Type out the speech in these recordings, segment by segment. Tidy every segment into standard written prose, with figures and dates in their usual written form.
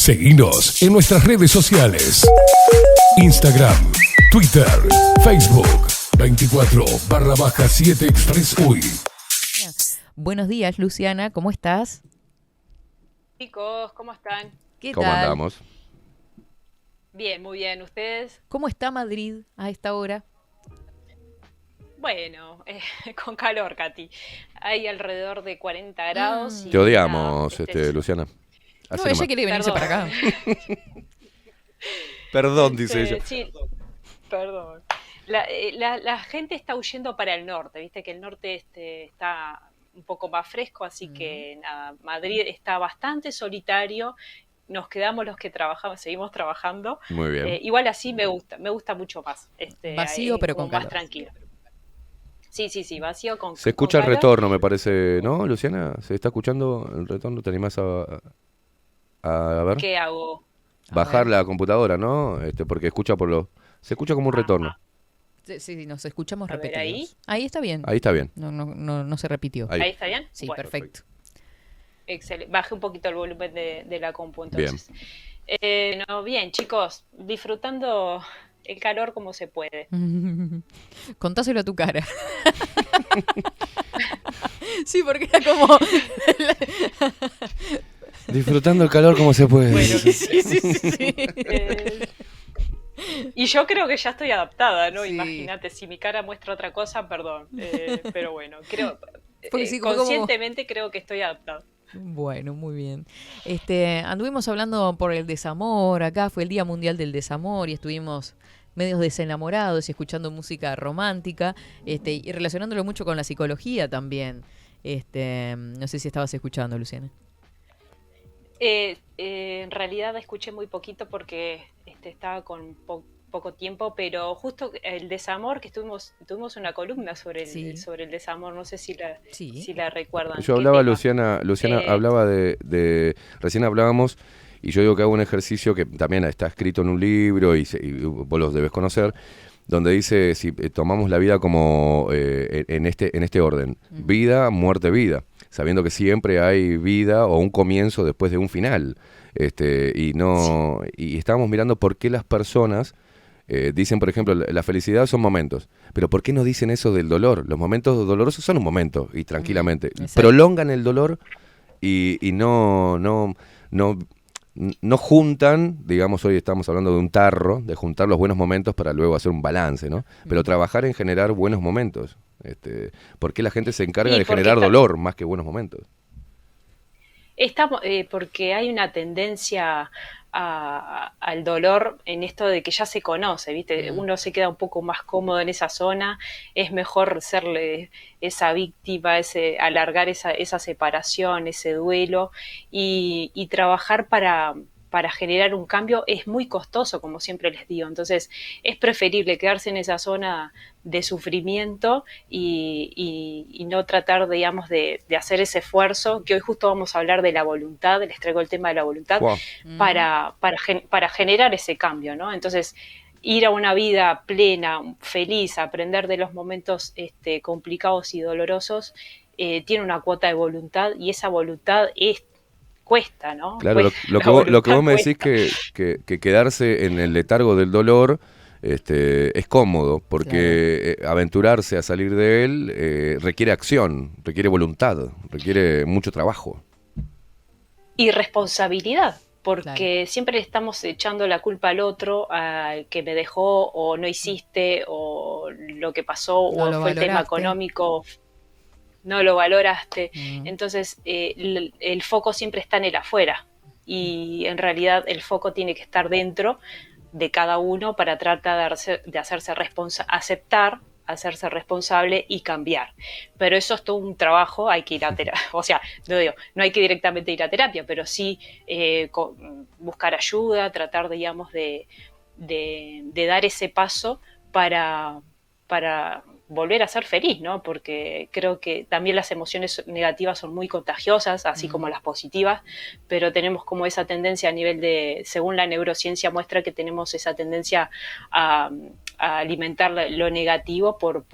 Seguinos en nuestras redes sociales. Instagram, Twitter, Facebook, 24/7 Express UI. Buenos días, Luciana, ¿cómo estás? Chicos, ¿cómo están? ¿Qué ¿Cómo tal? andamos? Bien, muy bien. ¿Ustedes? ¿Cómo está Madrid a esta hora? Bueno, con calor, Katy. Hay alrededor de 40 grados. Y Te odiamos, nada, Luciana. No, Así ella nomás. quiere venirse para acá. Perdón, dice ella. Sí, perdón. La gente está huyendo para el norte, viste que el norte está un poco más fresco, así que nada, Madrid está bastante solitario. Nos quedamos los que trabajamos, seguimos trabajando. Muy bien. Igual así me gusta mucho más. Vacío, pero como con más calor. tranquilo. Sí, vacío con Se escucha con el calor. retorno, me parece, ¿no, Luciana? ¿Se está escuchando el retorno? ¿Te animás a ver? ¿Qué hago? Bajar ver. la computadora, ¿no? Porque se escucha como un retorno. Sí, nos escuchamos A ver, repetidos. Ahí está bien. Ahí está bien. No se repitió. Ahí. ¿Ahí está bien? Sí, Bueno, perfecto. excelente. Bajé un poquito el volumen de la compu entonces. No, bien, chicos, disfrutando el calor como se puede. Contáselo a tu cara. Sí, porque era como... Disfrutando el calor como se puede. Bueno, Sí. Eh, y yo creo que ya estoy adaptada, ¿no? Sí. Imagínate, si mi cara muestra otra cosa, perdón. Pero bueno, creo, Porque sí, fue como- conscientemente creo que estoy adaptada. Bueno, muy bien. Anduvimos hablando por el desamor, acá fue el Día Mundial del Desamor y estuvimos medios desenamorados y escuchando música romántica, y relacionándolo mucho con la psicología también. No sé si estabas escuchando, Luciana. En realidad escuché muy poquito porque estaba con poco tiempo, pero justo el desamor, que tuvimos una columna sobre Sí. sobre el desamor, no sé si Sí. la recuerdan. Yo ¿Qué hablaba, tema? Luciana Eh, hablaba recién hablábamos, y yo digo que hago un ejercicio que también está escrito en un libro, y vos los debes conocer, donde dice, si tomamos la vida como en este orden, vida, muerte, vida, sabiendo que siempre hay vida o un comienzo después de un final. Y estábamos mirando por qué las personas dicen, por ejemplo, la felicidad son momentos, pero ¿por qué no dicen eso del dolor? Los momentos dolorosos son un momento, y tranquilamente. Exacto. Prolongan el dolor y no juntan, digamos, hoy estamos hablando de un tarro, de juntar los buenos momentos para luego hacer un balance, ¿no? Pero trabajar en generar buenos momentos. ¿Por qué la gente se encarga Y de porque generar dolor más que buenos momentos? porque hay una tendencia al dolor en esto de que ya se conoce, ¿viste? Uno se queda un poco más cómodo en esa zona, es mejor serle esa víctima, alargar esa separación, ese duelo y trabajar para generar un cambio es muy costoso, como siempre les digo. Entonces, es preferible quedarse en esa zona de sufrimiento y no tratar, digamos, de hacer ese esfuerzo, que hoy justo vamos a hablar de la voluntad, les traigo el tema de la voluntad, Wow. para generar ese cambio, ¿no? Entonces, ir a una vida plena, feliz, aprender de los momentos complicados y dolorosos, tiene una cuota de voluntad y esa voluntad cuesta, ¿no? Claro, lo que vos me decís que quedarse en el letargo del dolor es cómodo, porque aventurarse a salir de él requiere acción, requiere voluntad, requiere mucho trabajo. Y responsabilidad, porque Claro. siempre le estamos echando la culpa al otro, al que me dejó, o no hiciste, o lo que pasó, No o lo fue el tema valoraste. económico, no lo valoraste. Mm. Entonces, el foco siempre está en el afuera, y en realidad el foco tiene que estar dentro de cada uno para tratar de hacerse aceptar, hacerse responsable y cambiar. Pero eso es todo un trabajo, hay que ir a terapia, o sea, no hay que directamente ir a terapia, pero sí buscar ayuda, tratar, digamos, de dar ese paso para volver a ser feliz, ¿no? Porque creo que también las emociones negativas son muy contagiosas, así como las positivas, pero tenemos como esa tendencia a nivel según la neurociencia muestra que tenemos esa tendencia a alimentar lo negativo por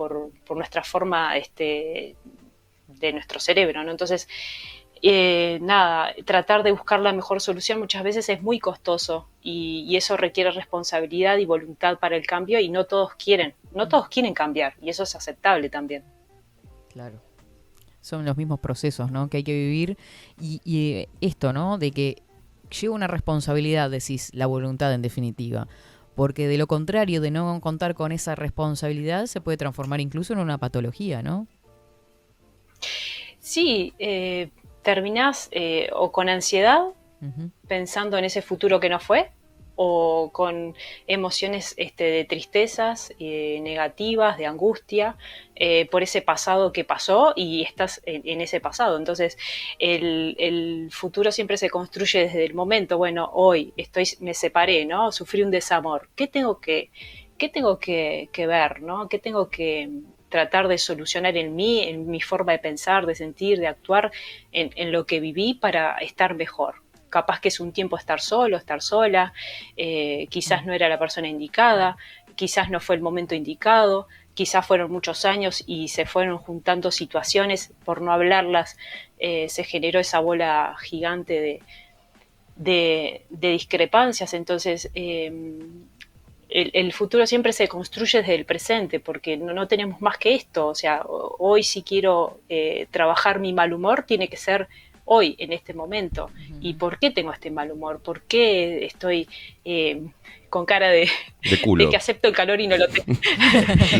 nuestra forma de nuestro cerebro, ¿no? Entonces, nada, tratar de buscar la mejor solución muchas veces es muy costoso y eso requiere responsabilidad y voluntad para el cambio y no todos quieren cambiar y eso es aceptable también. Claro. Son los mismos procesos, ¿no?, que hay que vivir y esto, ¿no?, de que lleva una responsabilidad, decís, la voluntad en definitiva. Porque de lo contrario, de no contar con esa responsabilidad, se puede transformar incluso en una patología, ¿no? Sí, terminás o con ansiedad, pensando en ese futuro que no fue, o con emociones de tristezas negativas, de angustia, por ese pasado que pasó y estás en ese pasado. Entonces, el futuro siempre se construye desde el momento, bueno, hoy me separé, ¿no? Sufrí un desamor. ¿Qué tengo que ver, ¿no? ¿Qué tengo que tratar de solucionar en mi forma de pensar, de sentir, de actuar, en lo que viví para estar mejor? Capaz que es un tiempo estar solo, estar sola, quizás no era la persona indicada, quizás no fue el momento indicado, quizás fueron muchos años y se fueron juntando situaciones, por no hablarlas, se generó esa bola gigante de discrepancias. Entonces, el futuro siempre se construye desde el presente, porque no tenemos más que esto. O sea, hoy si quiero trabajar mi mal humor, tiene que ser hoy, en este momento. ¿Y por qué tengo este mal humor? ¿Por qué estoy con cara de culo? De que acepto el calor y no lo tengo?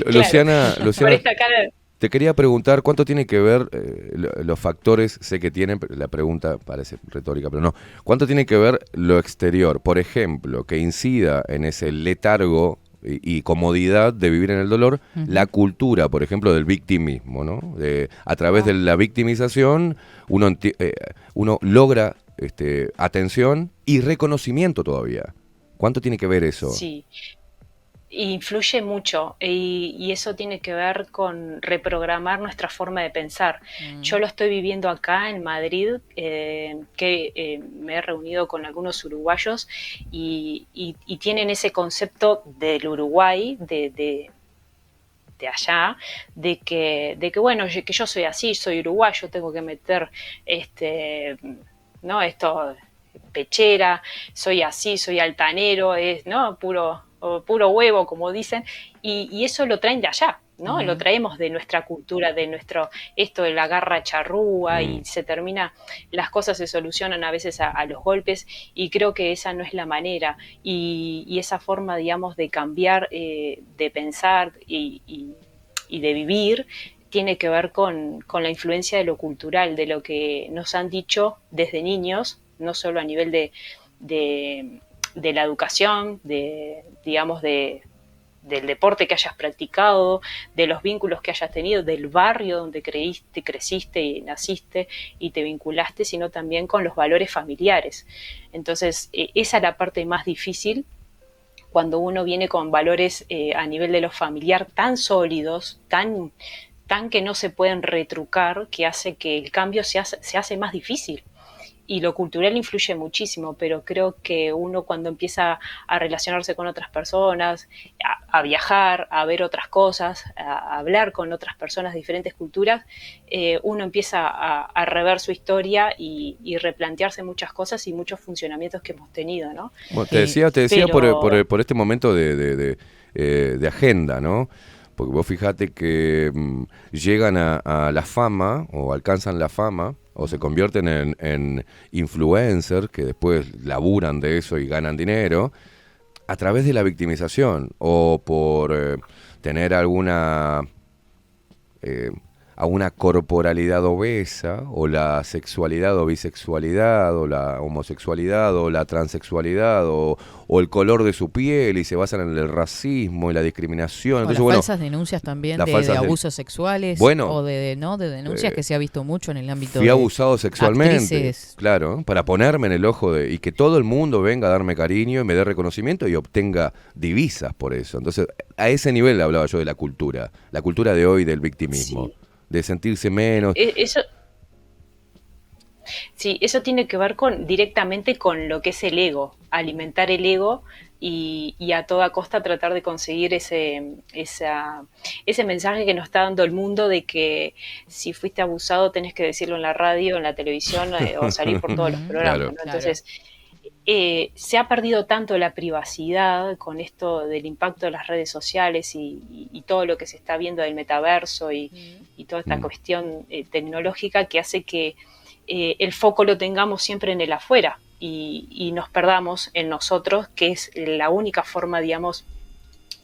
Luciana, por esta cara... te quería preguntar cuánto tiene que ver los factores, sé que tienen, la pregunta parece retórica, pero no. ¿Cuánto tiene que ver lo exterior, por ejemplo, que incida en ese letargo y comodidad de vivir en el dolor, la cultura, por ejemplo, del victimismo, ¿no? A través de la victimización uno logra atención y reconocimiento todavía. ¿Cuánto tiene que ver eso? Sí, influye mucho y eso tiene que ver con reprogramar nuestra forma de pensar. Yo lo estoy viviendo acá en Madrid, que me he reunido con algunos uruguayos y tienen ese concepto del Uruguay, de allá, de que bueno, que yo soy así, soy uruguayo, tengo que meter ¿no? Esto, pechera, soy así, soy altanero, ¿no? Puro huevo, como dicen, y eso lo traen de allá, ¿no? Lo traemos de nuestra cultura, de esto de la garra charrúa, y las cosas se solucionan a veces a los golpes, y creo que esa no es la manera, y esa forma, digamos, de cambiar, de pensar y de vivir, tiene que ver con la influencia de lo cultural, de lo que nos han dicho desde niños, no solo a nivel de la educación, digamos, del deporte que hayas practicado, de los vínculos que hayas tenido, del barrio donde creciste y naciste y te vinculaste, sino también con los valores familiares. Entonces, esa es la parte más difícil, cuando uno viene con valores a nivel de lo familiar tan sólidos, tan que no se pueden retrucar, que hace que el cambio se hace más difícil. Y lo cultural influye muchísimo, pero creo que uno, cuando empieza a relacionarse con otras personas, a viajar, a ver otras cosas, a hablar con otras personas de diferentes culturas, uno empieza a rever su historia y replantearse muchas cosas y muchos funcionamientos que hemos tenido, ¿no? Bueno, te decía por este momento de agenda, ¿no? Porque vos fijate que llegan a la fama o alcanzan la fama o se convierten en influencers que después laburan de eso y ganan dinero a través de la victimización o por tener alguna corporalidad obesa, o la sexualidad o bisexualidad, o la homosexualidad o la transexualidad, o el color de su piel, y se basan en el racismo y la discriminación. O Entonces, las falsas denuncias también de abusos sexuales, o de denuncias que se ha visto mucho en el ámbito fui abusado sexualmente, actrices. claro, para ponerme en el ojo y que todo el mundo venga a darme cariño y me dé reconocimiento y obtenga divisas por eso. Entonces, a ese nivel hablaba yo de la cultura de hoy del victimismo. Sí. De sentirse menos. Eso Sí, eso tiene que ver directamente con lo que es el ego, alimentar el ego y a toda costa tratar de conseguir ese mensaje que nos está dando el mundo de que si fuiste abusado tenés que decirlo en la radio, en la televisión o salir por todos los programas, Claro. ¿no? Entonces, se ha perdido tanto la privacidad con esto del impacto de las redes sociales y todo lo que se está viendo del metaverso y toda esta cuestión tecnológica que hace que el foco lo tengamos siempre en el afuera y nos perdamos en nosotros, que es la única forma, digamos,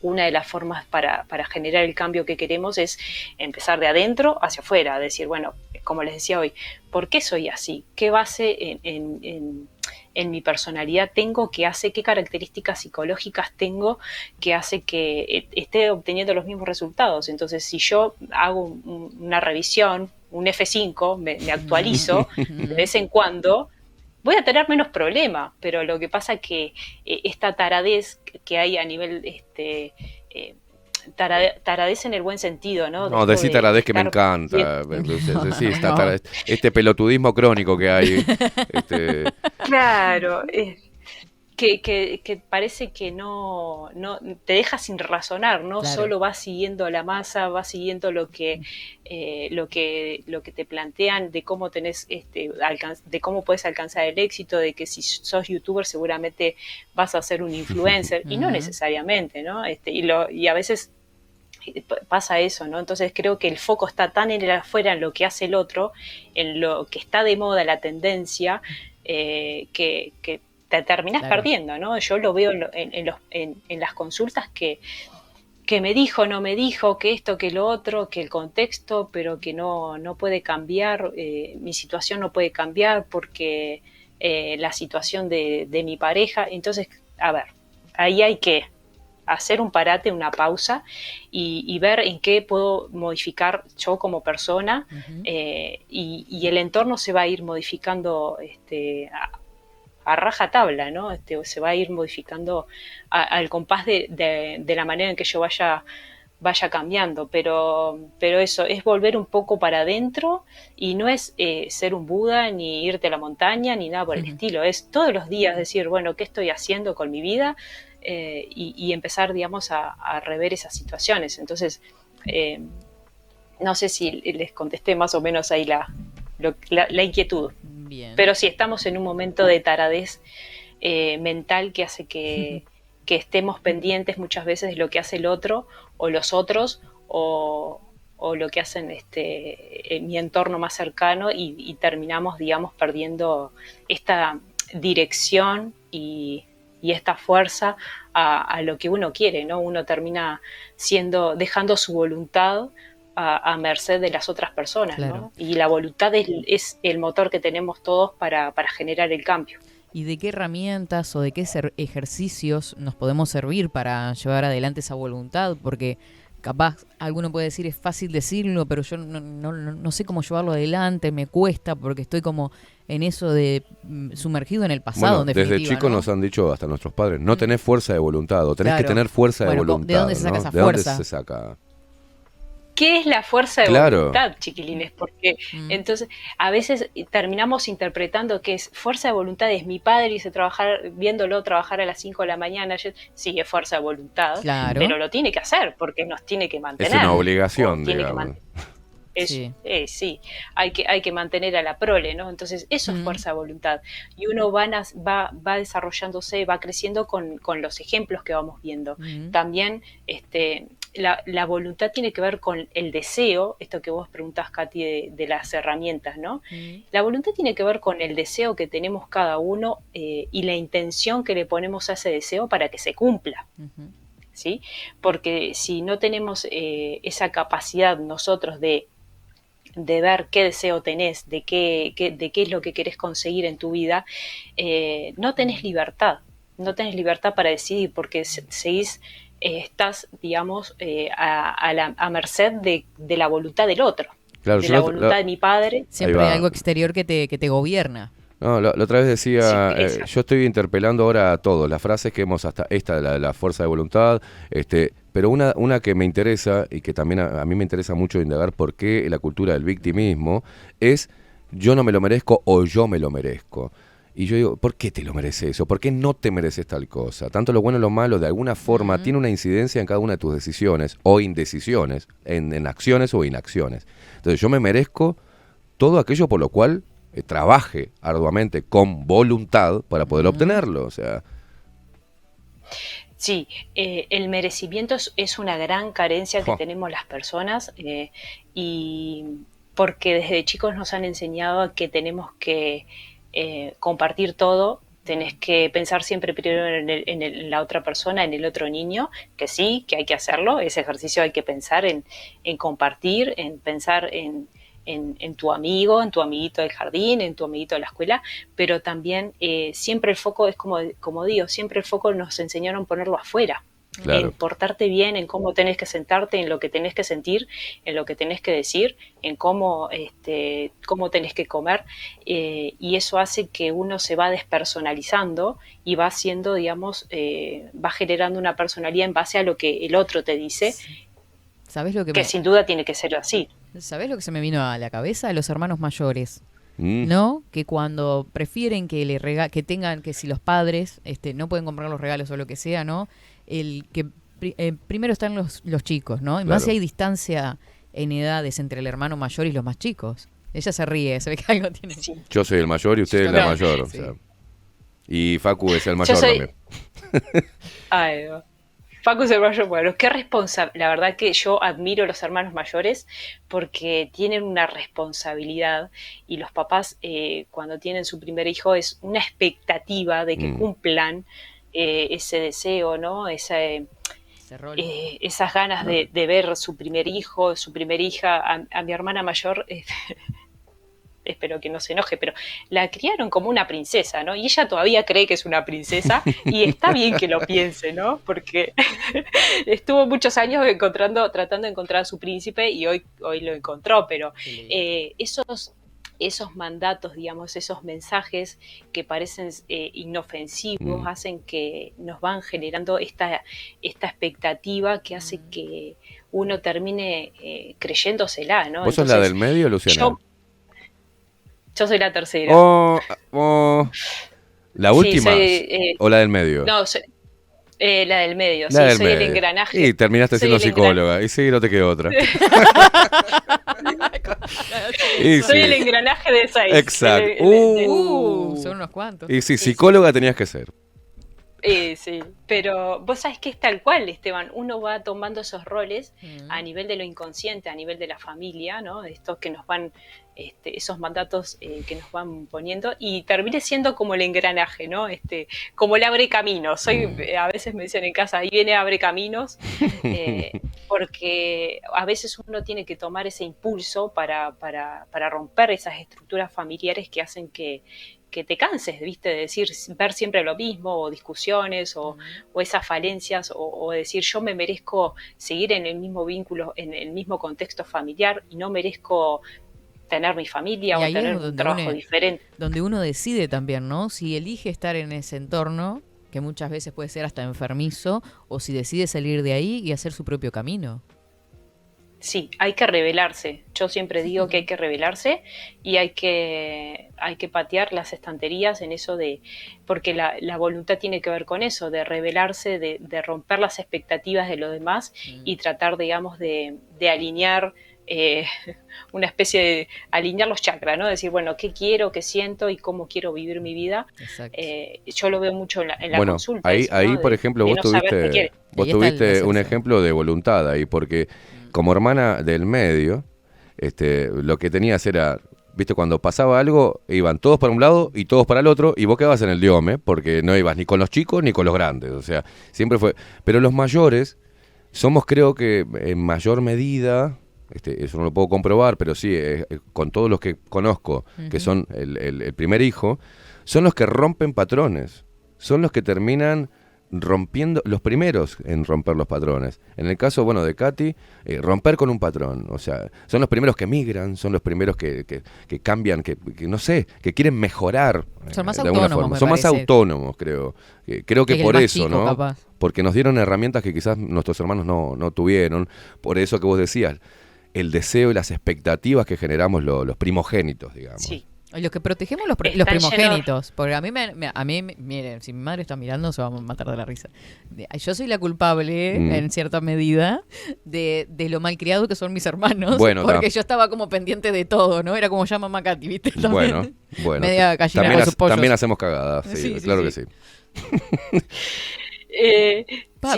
una de las formas para generar el cambio que queremos es empezar de adentro hacia afuera, decir, bueno, como les decía hoy, ¿por qué soy así? ¿Qué base en mi personalidad tengo que hace, qué características psicológicas tengo que hace que esté obteniendo los mismos resultados? Entonces, si yo hago una revisión, un F5, me actualizo de vez en cuando, voy a tener menos problema, pero lo que pasa es que esta taradez que hay a nivel taradez en el buen sentido, ¿no? No, decir taradez que me encanta. Sí, este pelotudismo crónico que hay. Claro, que parece que no te deja sin razonar, no Claro. solo vas siguiendo la masa, vas siguiendo lo que te plantean de cómo tenés de cómo puedes alcanzar el éxito, de que si sos youtuber seguramente vas a ser un influencer y no necesariamente, ¿no? Y a veces pasa eso, ¿no? Entonces creo que el foco está tan en el afuera, en lo que hace el otro, en lo que está de moda, la tendencia, que te terminás perdiendo, ¿no? Yo lo veo en las consultas que me dijo, no me dijo, que esto, que lo otro, que el contexto, pero que no puede cambiar, mi situación no puede cambiar porque la situación de mi pareja. Entonces, a ver, ahí hay que hacer un parate, una pausa y ver en qué puedo modificar yo como persona, y el entorno se va a ir modificando a rajatabla, ¿no? Se va a ir modificando al compás de la manera en que yo vaya cambiando, pero eso es volver un poco para adentro y no es ser un Buda ni irte a la montaña ni nada por el estilo, es todos los días decir, bueno, ¿qué estoy haciendo con mi vida? Y empezar, digamos, a rever esas situaciones. Entonces, no sé si les contesté más o menos ahí la inquietud. Bien. Pero sí, estamos en un momento de taradez mental que hace que estemos pendientes muchas veces de lo que hace el otro o los otros o lo que hacen en mi entorno más cercano y terminamos, digamos, perdiendo esta dirección y esta fuerza a lo que uno quiere, ¿no? Uno termina dejando su voluntad a merced de las otras personas, Claro. ¿no? Y la voluntad es el motor que tenemos todos para generar el cambio. ¿Y de qué herramientas o de qué ejercicios nos podemos servir para llevar adelante esa voluntad? Porque capaz alguno puede decir, es fácil decirlo, pero yo no sé cómo llevarlo adelante, me cuesta porque estoy como en eso de sumergido en el pasado, Bueno, en desde definitiva, chicos ¿no? nos han dicho hasta nuestros padres, no tenés fuerza de voluntad, o tenés Claro. que tener fuerza de Bueno, voluntad. ¿de dónde se saca ¿no? esa ¿De dónde fuerza? se saca? ¿Qué es la fuerza de Claro. voluntad, chiquilines? Porque entonces a veces terminamos interpretando que es fuerza de voluntad, es mi padre y viéndolo trabajar a las 5 de la mañana, sí, es fuerza de voluntad, Claro. pero lo tiene que hacer porque nos tiene que mantener. Es una obligación, O tiene que digamos. Sí. Sí, hay que mantener a la prole, ¿no? Entonces eso es fuerza de voluntad y uno va desarrollándose, va creciendo con los ejemplos que vamos viendo. También la voluntad tiene que ver con el deseo, esto que vos preguntás, Katy, de las herramientas, ¿no? La voluntad tiene que ver con el deseo que tenemos cada uno y la intención que le ponemos a ese deseo para que se cumpla. ¿Sí? Porque si no tenemos esa capacidad nosotros de ver qué deseo tenés, de qué es lo que querés conseguir en tu vida, no tenés libertad para decidir porque estás, digamos, a merced de la voluntad del otro, Claro, de yo la la- voluntad de mi padre. Siempre Ahí va. hay algo exterior que te gobierna. No, la otra vez decía, Sí, exacto. yo estoy interpelando ahora a todos, las frases que hemos hasta esta, la fuerza de voluntad, pero una que me interesa y que también a mí me interesa mucho indagar por qué la cultura del victimismo es yo no me lo merezco o yo me lo merezco. Y yo digo, ¿por qué te lo mereces eso? ¿Por qué no te mereces tal cosa? Tanto lo bueno y lo malo, de alguna forma, tiene una incidencia en cada una de tus decisiones o indecisiones, en acciones o inacciones. Entonces yo me merezco todo aquello por lo cual trabaje arduamente, con voluntad, para poder obtenerlo. O sea, Sí, el merecimiento es una gran carencia que jo, tenemos las personas, y porque desde chicos nos han enseñado a que tenemos que compartir todo, tenés que pensar siempre primero en la otra persona, en el otro niño, que sí, que hay que hacerlo, ese ejercicio hay que pensar en compartir, en pensar en tu amigo, en tu amiguito del jardín, en tu amiguito de la escuela, pero también siempre el foco es como digo, siempre el foco nos enseñaron a ponerlo afuera, claro. en portarte bien, en cómo tenés que sentarte, en lo que tenés que sentir, en lo que tenés que decir, en cómo tenés que comer, y eso hace que uno se va despersonalizando y va haciendo, digamos, va generando una personalidad en base a lo que el otro te dice, ¿Sabés lo que que sin duda tiene que ser así. ¿Sabés lo que se me vino a la cabeza? Los hermanos mayores. Mm, ¿No? Que cuando prefieren que que tengan, que si los padres no pueden comprar los regalos o lo que sea, ¿no? El que primero están los chicos, ¿no? Y más claro. si hay distancia en edades entre el hermano mayor y los más chicos. Ella se ríe, se ve que algo tiene. Sí. Yo soy el mayor y usted es la Claro. mayor. O Sí. sea. Y Facu es el mayor Yo soy, también. ay, no. Facu es el mayor, bueno, qué responsable. La verdad que yo admiro a los hermanos mayores porque tienen una responsabilidad, y los papás cuando tienen su primer hijo es una expectativa de que Mm, cumplan ese deseo, ¿no? Ese rol. Esas ganas de ver su primer hijo, su primera hija. A mi hermana mayor, espero que no se enoje, pero la criaron como una princesa, ¿no? Y ella todavía cree que es una princesa, y está bien que lo piense, ¿no? Porque estuvo muchos años tratando de encontrar a su príncipe, y hoy lo encontró, pero Qué lindo. esos mandatos, digamos, esos mensajes que parecen inofensivos, mm. hacen que nos van generando esta expectativa que hace que uno termine creyéndosela, ¿no? ¿Vos sos la Entonces, del medio, Luciana? yo soy la tercera. Oh, ¿la Sí, última soy, o la del medio? no, la del medio, La sí, del soy el medio. engranaje. Y terminaste Soy siendo el psicóloga. Y sí, no te quedó otra. Y Soy el sí, engranaje de 6. exacto. Son unos cuantos. Y sí, Sí. psicóloga tenías que ser. Sí, pero vos sabés que es tal cual, Esteban. Uno va tomando esos roles a nivel de lo inconsciente, a nivel de la familia, ¿no? Estos que nos van, esos mandatos que nos van poniendo, y termine siendo como el engranaje, ¿no? Como el abre caminos. A veces me dicen en casa, ahí viene abre caminos, porque a veces uno tiene que tomar ese impulso para romper esas estructuras familiares que hacen que te canses, ¿viste? De decir, ver siempre lo mismo, o discusiones, o esas falencias, o decir, yo me merezco seguir en el mismo vínculo, en el mismo contexto familiar, y no merezco tener mi familia Y o ahí tener es un donde trabajo diferente. donde uno decide también, ¿no? Si elige estar en ese entorno, que muchas veces puede ser hasta enfermizo, o si decide salir de ahí y hacer su propio camino. Sí, hay que rebelarse. Yo siempre digo que hay que rebelarse, y hay que patear las estanterías en eso porque la voluntad tiene que ver con eso, de rebelarse, de romper las expectativas de los demás, y tratar, digamos, de alinear una especie de alinear los chakras, ¿no? Decir, bueno, ¿qué quiero, qué siento y cómo quiero vivir mi vida? Exacto. Yo lo veo mucho en la Bueno, consulta. ahí, eso, ¿no? por ejemplo, de vos no saber qué tuviste, quiere. vos Ahí está tuviste la un esencia. ejemplo de voluntad ahí, porque como hermana del medio, lo que tenías era, viste, cuando pasaba algo, iban todos para un lado y todos para el otro, y vos quedabas en el diome, porque no ibas ni con los chicos ni con los grandes, o sea, siempre fue. Pero los mayores somos, creo que en mayor medida, eso no lo puedo comprobar, pero sí, con todos los que conozco, que son el primer hijo, son los que rompen patrones, son los que terminan rompiendo, los primeros en romper los patrones. En el caso, bueno, de Katy, romper con un patrón, o sea, son los primeros que migran, son los primeros que cambian, que no sé, que quieren mejorar. Son más de alguna autónomos, forma. me Son más parece. autónomos, creo. Creo que Que el por más eso, chico, ¿no? capaz. Porque nos dieron herramientas que quizás nuestros hermanos no tuvieron. Por eso que vos decías, el deseo y las expectativas que generamos los primogénitos, digamos. Sí. Los que protegemos los Están primogénitos. Porque a mí, miren, si mi madre está mirando, se va a matar de la risa. Yo soy la culpable, en cierta medida, de lo malcriado que son mis hermanos. Bueno, porque yo estaba como pendiente de todo, ¿no? Era como ya mamá Katy, ¿viste? También, Bueno. media gallina con sus pollos. También hacemos cagadas, sí, claro que sí.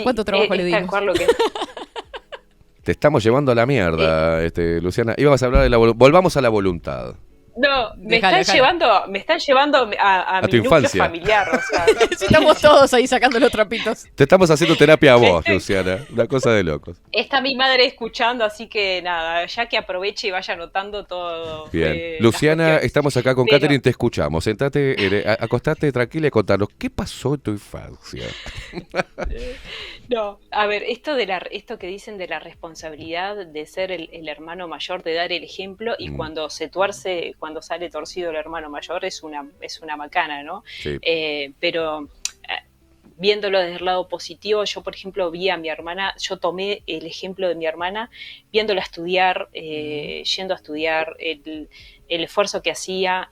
¿Cuánto trabajo le dimos? Tal cual lo que... Te estamos llevando a la mierda, Luciana. Íbamos a hablar de volvamos a la voluntad. No, me Dejalo. están llevando a mi tu núcleo infancia. familiar, o sea. Estamos todos ahí sacando los trapitos. Te estamos haciendo terapia a vos, Luciana. Una cosa de locos. Está mi madre escuchando, así que nada, ya que aproveche y vaya anotando todo. Bien. Luciana, las cuestiones. estamos acá con Pero- Catherine, te escuchamos. Sentate, acostate tranquila y contanos qué pasó en tu infancia. No, a ver, esto que dicen de la responsabilidad de ser el hermano mayor, de dar el ejemplo, y cuando se tuerce, cuando sale torcido el hermano mayor, es una macana, ¿no? Sí. Pero viéndolo desde el lado positivo, yo por ejemplo vi a mi hermana, yo tomé el ejemplo de mi hermana, viéndola estudiar, yendo a estudiar, el esfuerzo que hacía,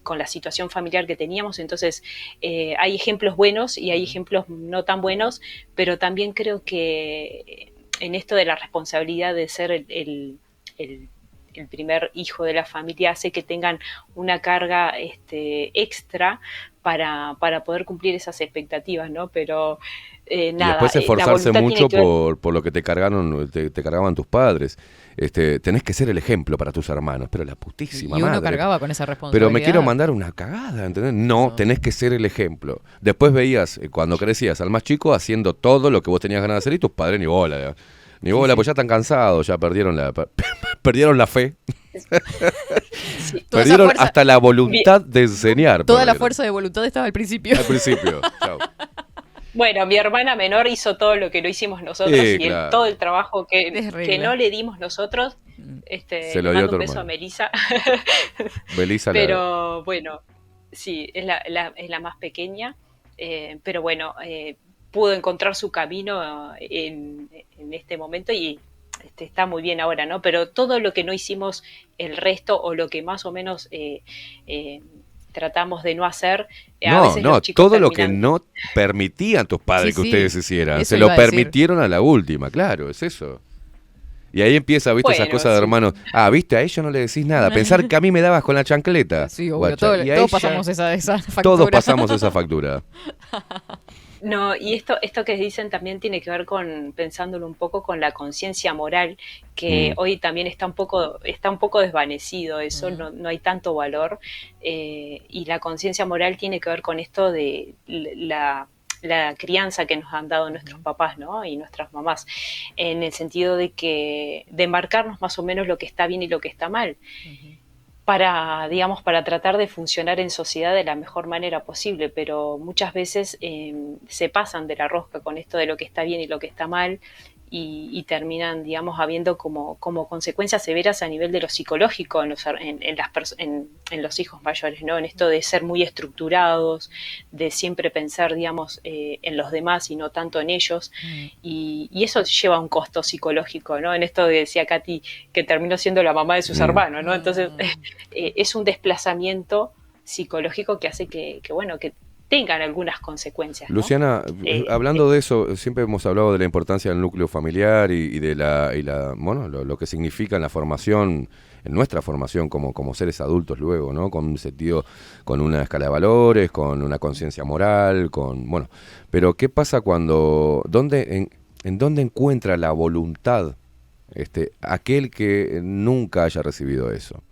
con la situación familiar que teníamos. Entonces hay ejemplos buenos y hay ejemplos no tan buenos, pero también creo que en esto de la responsabilidad de ser el primer hijo de la familia hace que tengan una carga extra para poder cumplir esas expectativas, ¿no? Pero Y nada, después la esforzarse voluntad mucho tiene que ver- por lo que te cargaban tus padres. Tenés que ser el ejemplo para tus hermanos, pero la putísima Y uno madre. cargaba con esa responsabilidad. Pero me quiero mandar una cagada, ¿entendés? No, tenés que ser el ejemplo. Después veías, cuando crecías al más chico, haciendo todo lo que vos tenías ganas de hacer y tus padres ni bola. Ni bola, pues ya están cansados, ya perdieron perdieron la fe. Toda esa Perdieron fuerza- hasta la voluntad de enseñar. Toda la perdieron. fuerza de voluntad estaba al principio. Al principio. Chao. Bueno, mi hermana menor hizo todo lo que no hicimos nosotros Sí, y claro. todo el trabajo Es regla. que no le dimos nosotros. Se lo Le dio mando tu un beso hermana. a Melissa. Belisa Pero bueno, sí, es la más pequeña. Pero bueno, pudo encontrar su camino en este momento y está muy bien ahora, ¿no? Pero todo lo que no hicimos el resto o lo que más o menos tratamos de no hacer, a veces los chicos todo lo que terminan- no permitían tus padres Sí, que sí. ustedes hicieran, Eso se iba lo a decir. permitieron a la última, claro, es eso. Y ahí empieza, viste, esas Bueno, cosas de sí. hermanos. Viste, a ellos no le decís nada. Pensar que a mí me dabas con la chancleta. Sí, obvio. Guacha. Todos Y a ella, pasamos esa factura. todos pasamos esa factura. No, y esto que dicen también tiene que ver con, pensándolo un poco, con la conciencia moral, que hoy también está un poco desvanecido eso, no hay tanto valor, y la conciencia moral tiene que ver con esto de la crianza que nos han dado nuestros papás, ¿no? Y nuestras mamás, en el sentido de marcarnos más o menos lo que está bien y lo que está mal. Para tratar de funcionar en sociedad de la mejor manera posible, pero muchas veces se pasan de la rosca con esto de lo que está bien y lo que está mal y terminan, habiendo como consecuencias severas a nivel de lo psicológico en los hijos mayores, ¿no? En esto de ser muy estructurados, de siempre pensar, en los demás y no tanto en ellos, y eso lleva un costo psicológico, ¿no? En esto que decía Katy, que terminó siendo la mamá de sus hermanos, ¿no? Entonces, es un desplazamiento psicológico que hace que tengan algunas consecuencias, ¿no? Luciana, hablando de eso, siempre hemos hablado de la importancia del núcleo familiar y de lo que significa en la formación, en nuestra formación como seres adultos luego, ¿no? Con un sentido, con una escala de valores, con una conciencia moral, pero ¿qué pasa cuando, en dónde encuentra la voluntad aquel que nunca haya recibido eso,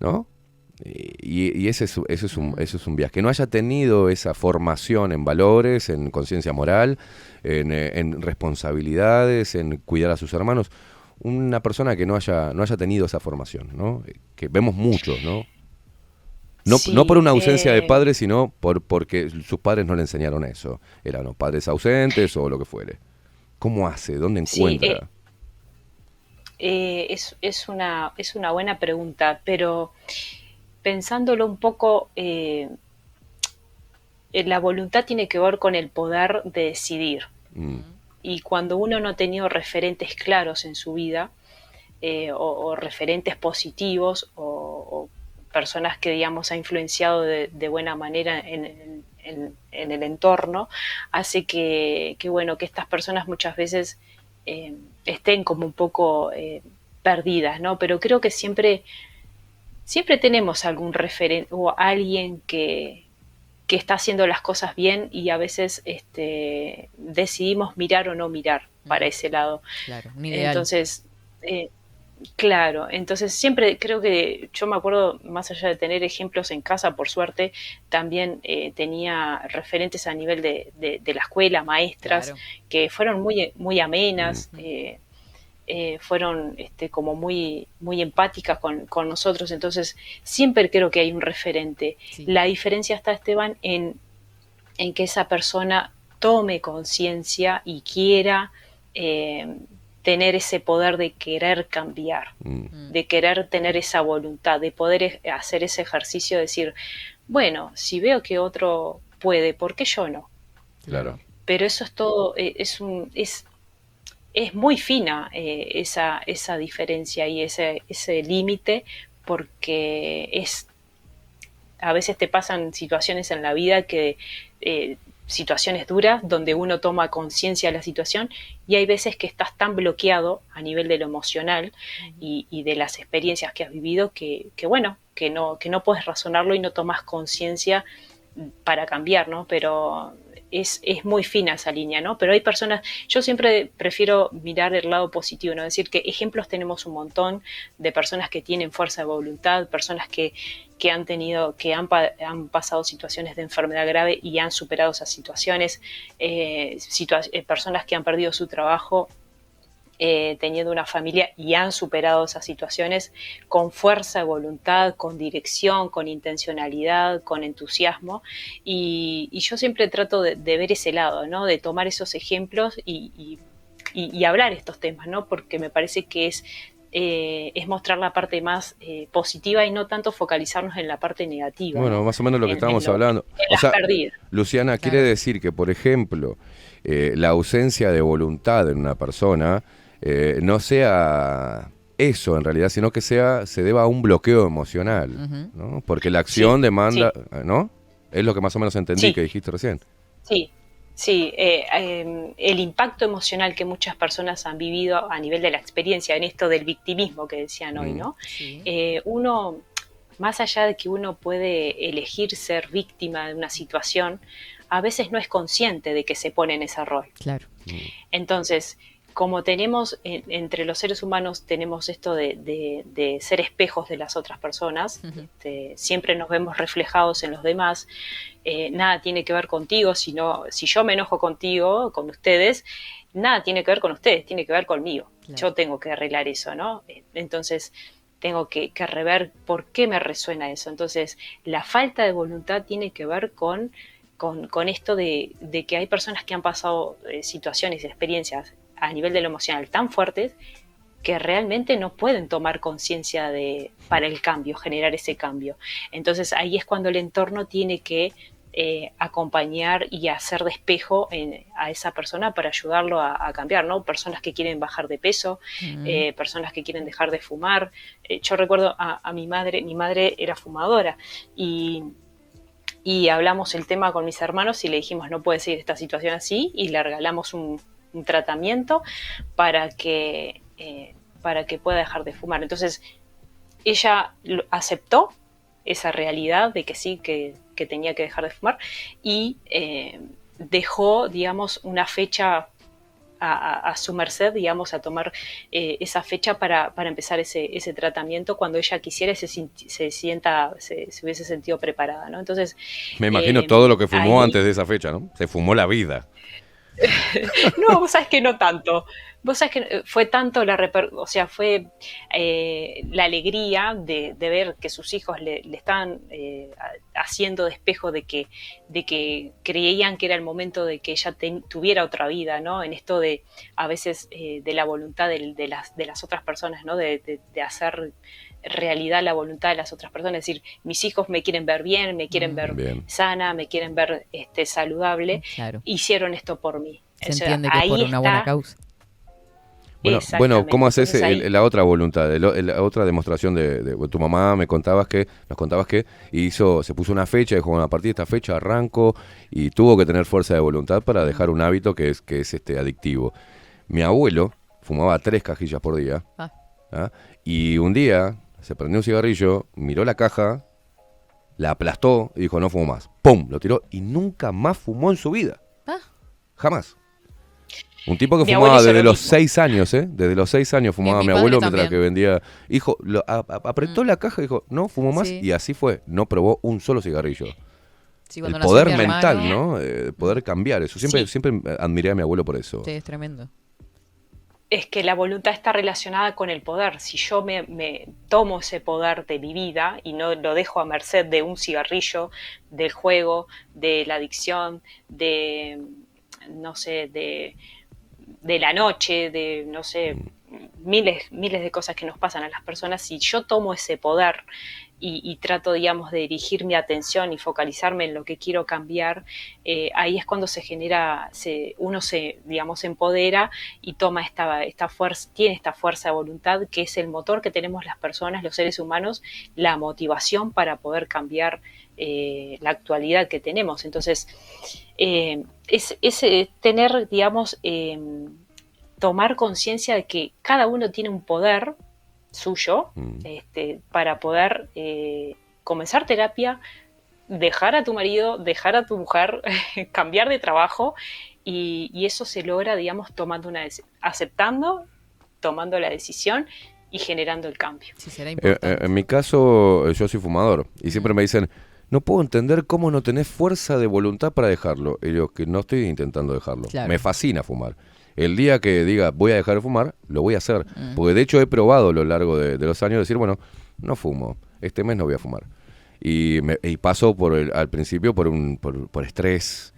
¿no? Y ese es un viaje. Que no haya tenido esa formación en valores, en conciencia moral, en responsabilidades, en cuidar a sus hermanos. Una persona que no haya tenido esa formación, ¿no? Que vemos muchos, ¿no? No por una ausencia de padres, sino porque sus padres no le enseñaron eso. Eran los padres ausentes o lo que fuere. ¿Cómo hace? ¿Dónde encuentra? Es una buena pregunta, pero pensándolo un poco, la voluntad tiene que ver con el poder de decidir. Y cuando uno no ha tenido referentes claros en su vida, o referentes positivos o personas que, digamos, ha influenciado de buena manera en el entorno, hace que bueno, que estas personas muchas veces estén como un poco perdidas, ¿no? Pero creo que siempre tenemos algún referente o alguien que está haciendo las cosas bien, y a veces decidimos mirar o no mirar para ese lado. Claro, un ideal. Entonces, claro, entonces siempre creo que, yo me acuerdo, más allá de tener ejemplos en casa, por suerte, también tenía referentes a nivel de la escuela, maestras, Claro. que fueron muy amenas, fueron como muy empáticas con nosotros. Entonces siempre creo que hay un referente. Sí. La diferencia está, Esteban, en que esa persona tome conciencia y quiera tener ese poder de querer cambiar, de querer tener esa voluntad, de poder hacer ese ejercicio, de decir, bueno, si veo que otro puede, ¿por qué yo no? Claro. Pero eso es todo, es muy fina esa diferencia y ese límite, porque a veces te pasan situaciones en la vida que situaciones duras donde uno toma conciencia de la situación, y hay veces que estás tan bloqueado a nivel de lo emocional y de las experiencias que has vivido que bueno, que no puedes razonarlo y no tomas conciencia para cambiar, ¿no? Pero es muy fina esa línea, ¿no? Pero hay personas, yo siempre prefiero mirar el lado positivo, ¿no? Decir que ejemplos tenemos un montón de personas que tienen fuerza de voluntad, personas que han pasado situaciones de enfermedad grave y han superado esas situaciones, personas que han perdido su trabajo teniendo una familia y han superado esas situaciones con fuerza de voluntad, con dirección, con intencionalidad, con entusiasmo, y yo siempre trato de ver ese lado, ¿no? De tomar esos ejemplos y hablar estos temas, ¿no? Porque me parece que es mostrar la parte más positiva y no tanto focalizarnos en la parte negativa. Bueno, ¿no? más o menos lo que estábamos hablando. En las pérdidas. Luciana, Claro. quiere decir que, por ejemplo, la ausencia de voluntad en una persona no sea eso en realidad, sino que se deba a un bloqueo emocional, ¿no? Porque la acción demanda, ¿no? Es lo que más o menos entendí que dijiste recién. Sí, el impacto emocional que muchas personas han vivido a nivel de la experiencia, en esto del victimismo que decían hoy, ¿no? Sí. Uno, más allá de que uno puede elegir ser víctima de una situación, a veces no es consciente de que se pone en ese rol. Claro. Entonces, como tenemos, entre los seres humanos tenemos esto de ser espejos de las otras personas, siempre nos vemos reflejados en los demás, nada tiene que ver contigo, sino si yo me enojo contigo, con ustedes, nada tiene que ver con ustedes, tiene que ver conmigo. Claro. Yo tengo que arreglar eso, ¿no? Entonces tengo que rever por qué me resuena eso. Entonces la falta de voluntad tiene que ver con esto de que hay personas que han pasado situaciones, experiencias a nivel de lo emocional tan fuertes que realmente no pueden tomar conciencia para el cambio, generar ese cambio. Entonces ahí es cuando el entorno tiene que acompañar y hacer de espejo a esa persona para ayudarlo a cambiar, ¿no? Personas que quieren bajar de peso, personas que quieren dejar de fumar. Yo recuerdo a mi madre era fumadora y hablamos el tema con mis hermanos y le dijimos, no puede seguir esta situación así, y le regalamos un tratamiento para que pueda dejar de fumar. Entonces ella aceptó esa realidad de que sí, que tenía que dejar de fumar, y dejó, digamos, una fecha a su merced, digamos, a tomar esa fecha para empezar ese tratamiento cuando ella quisiera y se hubiese sentido preparada, ¿no? Entonces me imagino todo lo que fumó antes de esa fecha, ¿no? Se fumó la vida. No, vos sabés que no tanto. Vos sabés que fue tanto fue la alegría de ver que sus hijos le estaban haciendo de espejo de que creían que era el momento de que ella tuviera otra vida, ¿no? En esto de a veces de la voluntad de las otras personas, ¿no? De hacer realidad la voluntad de las otras personas, es decir, mis hijos me quieren ver bien, me quieren ver sana, me quieren ver saludable, claro. Hicieron esto por mí. Se entiende que es por una buena causa. Bueno, ¿cómo haces Entonces ahí, la otra voluntad, la otra demostración de tu mamá? Nos contabas que se puso una fecha, dijo, bueno, a partir de esta fecha arranco, y tuvo que tener fuerza de voluntad para dejar un hábito que es adictivo. Mi abuelo fumaba 3 cajillas por día, Ah, ¿ah? Y un día se prendió un cigarrillo, miró la caja, la aplastó y dijo, no fumo más. ¡Pum! Lo tiró y nunca más fumó en su vida. ah, Jamás. Un tipo que mi abuelo fumaba hizo desde lo los mismo. 6 años, ¿eh? Desde los 6 años fumaba mi mi padre abuelo mientras también. que vendía. Hijo, apretó la caja y dijo, no, fumo más. Sí. Y así fue. No probó un solo cigarrillo. Sí, El cuando nació poder mi mental, hermano, ¿no? Poder cambiar eso. Siempre, Sí. siempre admiré a mi abuelo por eso. sí, es tremendo. Es que la voluntad está relacionada con el poder. Si yo me tomo ese poder de mi vida y no lo dejo a merced de un cigarrillo, del juego, de la adicción, de, no sé, de la noche, de, no sé, miles de cosas que nos pasan a las personas, si yo tomo ese poder y trato, digamos, de dirigir mi atención y focalizarme en lo que quiero cambiar, ahí es cuando se genera, uno se, digamos, se empodera y toma esta fuerza, tiene esta fuerza de voluntad que es el motor que tenemos las personas, los seres humanos, la motivación para poder cambiar la actualidad que tenemos. Entonces, es tener, digamos, tomar conciencia de que cada uno tiene un poder suyo para poder comenzar terapia, dejar a tu marido, dejar a tu mujer, cambiar de trabajo y eso se logra, digamos, aceptando, tomando la decisión y generando el cambio. Sí, será importante. En mi caso, yo soy fumador. Y siempre me dicen, no puedo entender cómo no tenés fuerza de voluntad para dejarlo. Y yo, que no estoy intentando dejarlo. Claro. Me fascina fumar. El día que diga voy a dejar de fumar, lo voy a hacer. Porque de hecho he probado a lo largo de los años decir, bueno, no fumo. Este mes no voy a fumar. Y paso al principio por estrés.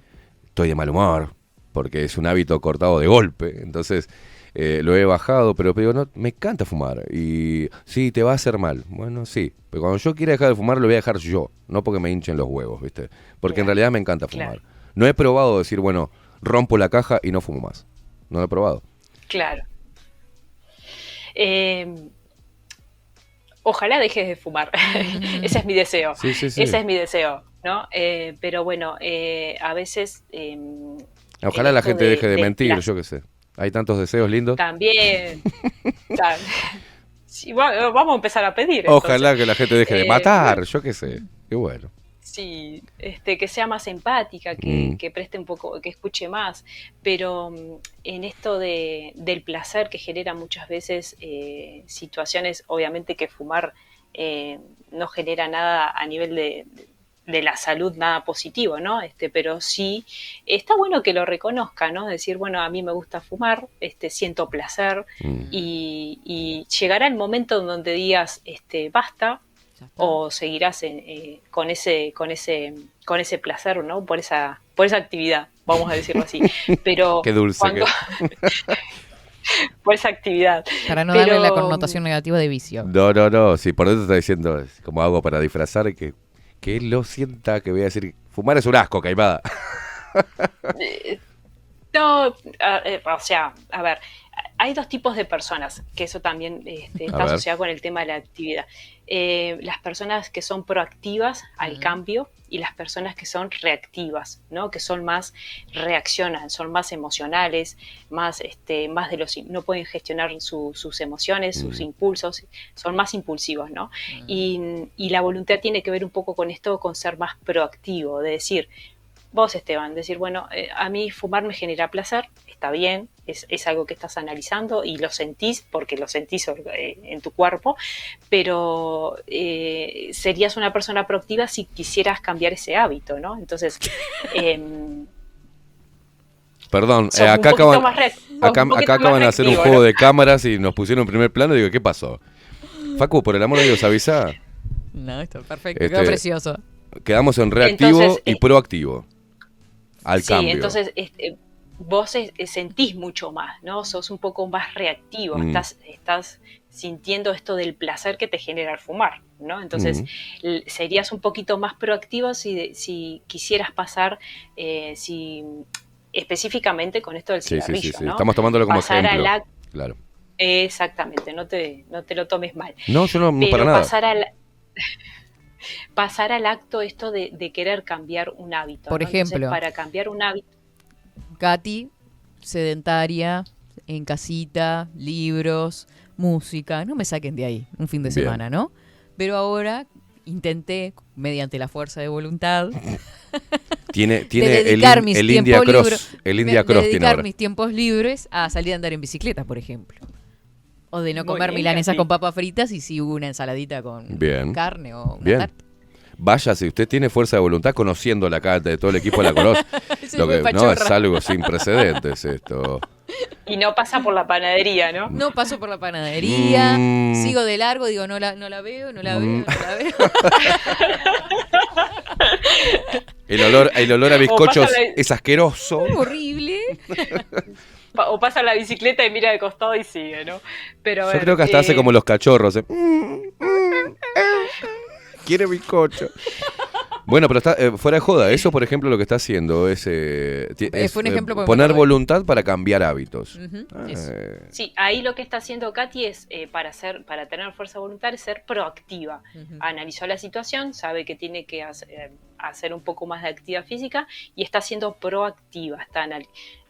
Estoy de mal humor. Porque es un hábito cortado de golpe. Entonces lo he bajado, pero digo, no, me encanta fumar. Y sí, te va a hacer mal. Bueno, sí. Pero cuando yo quiera dejar de fumar, lo voy a dejar yo. No porque me hinchen los huevos, ¿viste? Porque en Claro, realidad me encanta fumar. claro. No he probado decir, bueno, rompo la caja y no fumo más. No lo he probado. Claro. Ojalá dejes de fumar. Ese es mi deseo. Sí, sí, sí. Ese es mi deseo, ¿no? Pero bueno, a veces... Ojalá en la esto gente deje de mentir, las- yo qué sé. Hay tantos deseos lindos. También... ta- Sí, vamos a empezar a pedir. Ojalá Entonces. que la gente deje de Eh, matar, yo qué sé. Qué bueno. Sí, que sea más empática, que preste un poco, que escuche más, pero en esto del placer que genera muchas veces situaciones, obviamente que fumar no genera nada a nivel de la salud, nada positivo, ¿no? Pero sí, está bueno que lo reconozca, ¿no? Decir, bueno, a mí me gusta fumar, siento placer y llegará el momento donde digas, basta, Ya está. o seguirás con ese placer, ¿no? Por esa actividad, vamos a decirlo así. Pero Qué dulce cuando por esa actividad. Para no Pero, darle la connotación negativa de vicio. No. Si por eso te está diciendo, es como hago para disfrazar que él lo sienta, que voy a decir, fumar es un asco, caimada. No, o sea, a ver, hay dos tipos de personas, que eso también está ver. asociado con el tema de la actividad. Las personas que son proactivas al cambio y las personas que son reactivas, ¿no? Que son más, reaccionan, son más emocionales, más no pueden gestionar sus emociones, sus impulsos, son más impulsivos, ¿no? Y la voluntad tiene que ver un poco con esto, con ser más proactivo, de decir, vos, Esteban, decir, bueno, a mí fumar me genera placer, está bien, es algo que estás analizando y lo sentís porque lo sentís en tu cuerpo, pero serías una persona proactiva si quisieras cambiar ese hábito, ¿no? Entonces, Perdón, sos un acá poquito acaban, más acá acaban de hacer un reactivo, juego ¿no? de cámaras y nos pusieron en primer plano y digo, ¿qué pasó? Facu, por el amor de Dios, avisa. No, está perfecto, Este, quedó precioso. Quedamos en reactivo Entonces, y proactivo. Al sí, cambio. entonces vos sentís mucho más, ¿no? Sos un poco más reactivo, estás sintiendo esto del placer que te genera el fumar, ¿no? Entonces serías un poquito más proactivo si quisieras pasar, específicamente con esto del Sí, cigarrillo, sí. ¿no? Estamos tomándolo como Pasar ejemplo. a la Claro. Exactamente, no te lo tomes mal. No, yo no Pero para nada. pasar al acto esto de querer cambiar un hábito, Por ¿no? Entonces, ejemplo, para cambiar un hábito, Katy, sedentaria, en casita, libros, música, no me saquen de ahí un fin de Bien. semana, ¿no? Pero ahora intenté, mediante la fuerza de voluntad, Tiene de dedicar mis el India tiempos libres, Cross. El India de Cross tiene dedicar ahora. mis tiempos libres a salir a andar en bicicleta, por ejemplo. O de no Muy comer bien, milanesas Katy. con papas fritas y sí una ensaladita con Bien. carne o una Bien. tarta. Vaya, si usted tiene fuerza de voluntad, conociéndola acá, de todo el equipo la conoce. Soy Lo muy que, no, es pachorra. algo sin precedentes esto. y no pasa por la panadería, ¿no? No paso por la panadería, Mm. sigo de largo, digo, no la veo, no la veo, no la veo. El olor a bizcochos pasa la- es asqueroso. Horrible. O pasa la bicicleta y mira de costado y sigue, ¿no? Pero a Yo ver, creo que hasta hace como los cachorros. Quiere bizcocho. Bueno, pero está fuera de joda. Eso, por ejemplo, lo que está haciendo es, Fue un ejemplo porque me poner acordé. voluntad para cambiar hábitos. Ujú, Ah, eso. Sí, ahí lo que está haciendo Katy es, para tener fuerza voluntaria, es ser proactiva. Ujú. Analizó la situación, sabe que tiene que hacer un poco más de actividad física y está siendo proactiva,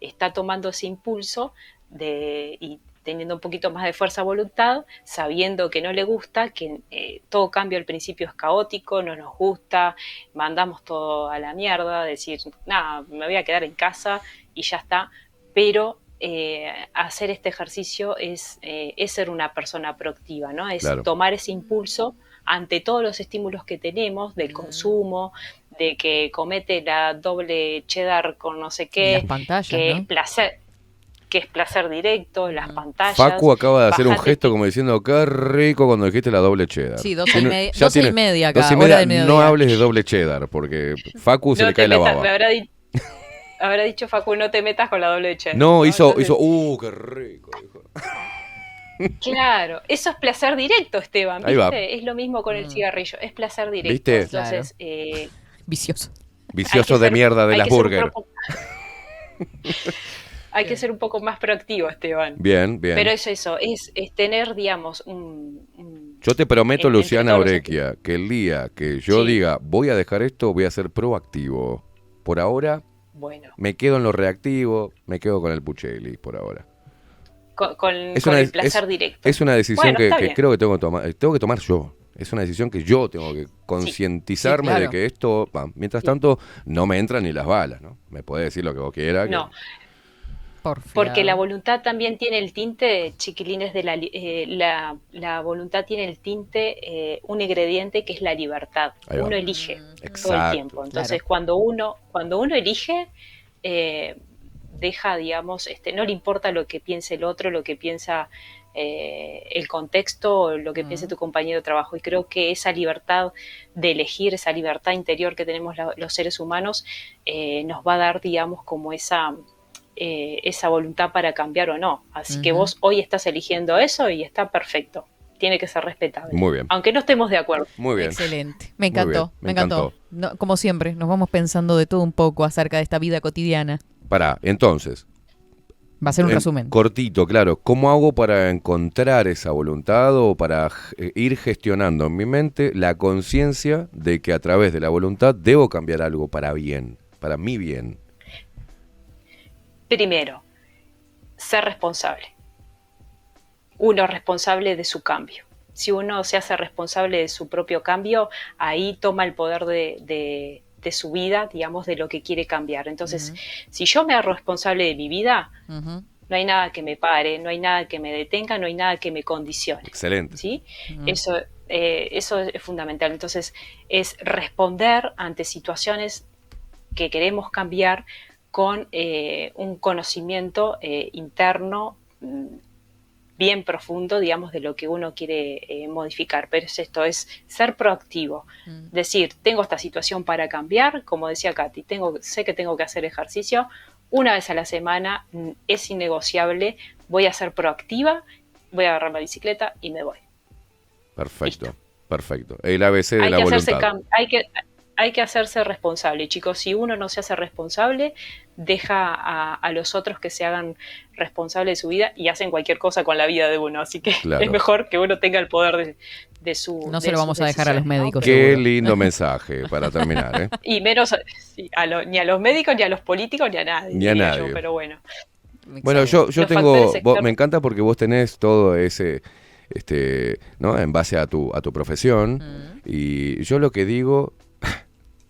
está tomando ese impulso y teniendo un poquito más de fuerza de voluntad, sabiendo que no le gusta, que todo cambio al principio es caótico, no nos gusta, mandamos todo a la mierda, decir, nada, me voy a quedar en casa y ya está, pero hacer este ejercicio es ser una persona proactiva, ¿no? Es Claro. tomar ese impulso ante todos los estímulos que tenemos del consumo, de que comete la doble cheddar con no sé Y qué, las pantallas, que ¿no? es placer directo, las pantallas. Facu acaba de hacer un bájate gesto como diciendo, qué rico cuando dijiste la doble cheddar. Sí, 12 y Tiene- media, ya 12 y tiene- media acá, 12 y hora media, del mediodía. no hables de doble cheddar, porque Facu se No le te cae la metas, baba. me habrá dicho Facu, no te metas con la doble cheddar. No, hizo, Entonces, qué rico, dijo. claro, eso es placer directo, Esteban, Ahí ¿viste? va. Es lo mismo con el cigarrillo, es placer directo. ¿Viste? Entonces, Vicioso. Vicioso de mierda de hay las que ser un burger. poco- hay que ser un poco más proactivo, Esteban. Bien, bien. Pero es eso, es tener, digamos, Yo te prometo, entre Luciana todos los Orequia, que el día que yo Sí. diga voy a dejar esto, voy a ser proactivo. Por ahora bueno, me quedo en lo reactivo, me quedo con el Puchelli por ahora. con Es con una, el placer directo. es una decisión Bueno, está que bien. creo que tengo que tomar yo. Es una decisión que yo tengo que concientizarme Sí, claro. de que esto, mientras tanto, no me entran ni las balas, ¿no? Me podés decir lo que vos quieras. No, Porfiado. porque la voluntad también tiene el tinte, chiquilines, la voluntad tiene el tinte, un ingrediente que es la libertad. Ahí va. Uno elige todo el Exacto. tiempo. Entonces, Claro. cuando uno elige, deja, digamos, no le importa lo que piense el otro, lo que piensa el contexto, lo que piense tu compañero de trabajo. Y creo que esa libertad de elegir, esa libertad interior que tenemos los seres humanos, nos va a dar, digamos, como esa voluntad para cambiar o no. Así que vos hoy estás eligiendo eso y está perfecto. Tiene que ser respetable. Muy bien. Aunque no estemos de acuerdo. Muy bien. Excelente. Me Muy encantó. bien, Me encantó. No, como siempre, nos vamos pensando de todo un poco acerca de esta vida cotidiana. Pará, entonces, Va a ser un en resumen. cortito, claro. ¿Cómo hago para encontrar esa voluntad o para ir gestionando en mi mente la conciencia de que a través de la voluntad debo cambiar algo para bien, para mi bien? Primero, ser responsable. Uno es responsable de su cambio. Si uno se hace responsable de su propio cambio, ahí toma el poder de su vida, digamos, de lo que quiere cambiar. Entonces, si yo me hago responsable de mi vida, no hay nada que me pare, no hay nada que me detenga, no hay nada que me condicione. Excelente. ¿Sí? Eso es fundamental. Entonces, es responder ante situaciones que queremos cambiar con un conocimiento interno bien profundo, digamos, de lo que uno quiere modificar. Pero es ser proactivo. Decir, tengo esta situación para cambiar, como decía Katy, sé que tengo que hacer ejercicio, una vez a la semana, es innegociable, voy a ser proactiva, voy a agarrar la bicicleta y me voy. Perfecto, Listo. perfecto. El ABC de la voluntad. Hay que hacerse responsable, chicos. Si uno no se hace responsable, deja a los otros que se hagan responsables de su vida y hacen cualquier cosa con la vida de uno. Así que Claro. es mejor que uno tenga el poder de su. No se de lo sus vamos a dejar a los decisiones, ¿no? médicos. Qué seguro. lindo mensaje para terminar, ¿eh? Y menos sí, ni a los médicos, ni a los políticos, ni a nadie. Ni a diría nadie. yo, pero bueno. Bueno, yo Los tengo, factores externos. me encanta porque vos tenés todo ese, ¿no? En base a tu profesión. Y yo lo que digo,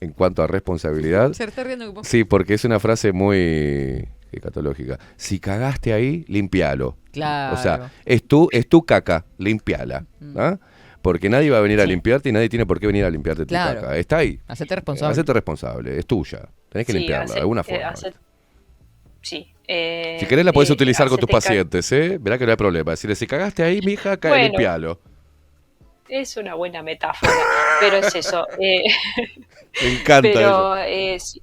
en cuanto a responsabilidad, Se está riendo que sí, porque es una frase muy escatológica. Si cagaste ahí, limpialo. Claro. O sea, es tu caca, limpiala. ¿Ah? Porque nadie va a venir a limpiarte y nadie tiene por qué venir a limpiarte tu Claro. caca. Está ahí. Hacete responsable. Hacete responsable, es tuya. Tenés que Sí, limpiarla de alguna forma. Sí. Si querés la podés utilizar con tus hacete pacientes, ¿eh? Verá que no hay problema. Decirle, si cagaste ahí, mija, Bueno. limpialo. Es una buena metáfora, pero es eso. Me encanta eso.